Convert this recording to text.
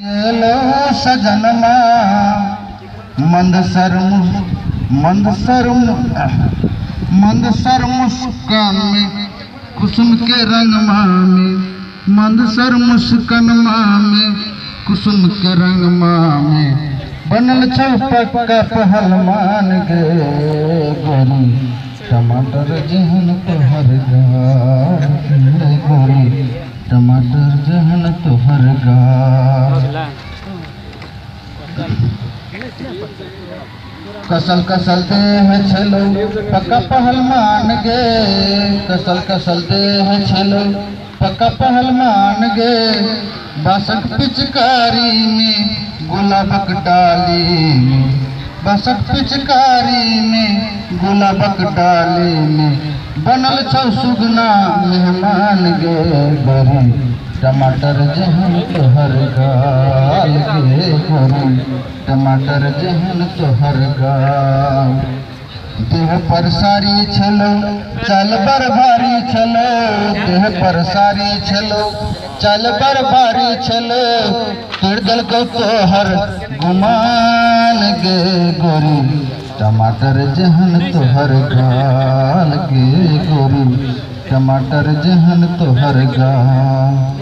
लो सजनमा मंदसर मुस्कान में कुसुम के रंगमा में मंदसर मुस्कानमा में कुसुम के रंगमा में बनल चौपक का पहलमान गे गोरी टमाटर जहन तोहर गाल गे गोरी टमाटर जहन तोहर गाल कसल कसल देह छलो पक्का पहलमान गे कसल देह छलो पक्का पहलमान गे बासक पिचकारी में गुलाबक डाली में बासक पिचकारी में गुलाबक डाली में बनल छौ सुगना मेहमान गे गोरी टमाटर जहन तोहर गाल गे गोरी टमाटर जहन तोहर गाल देह पर सारी छलो चल बर भारी छलो देह पर सारी छलो चल बर भारी छलो तिरदल को तोहर गुमान गे गोरी टमाटर जहन तोहर गाल गे गोरी टमाटर जहन तोहर गाल।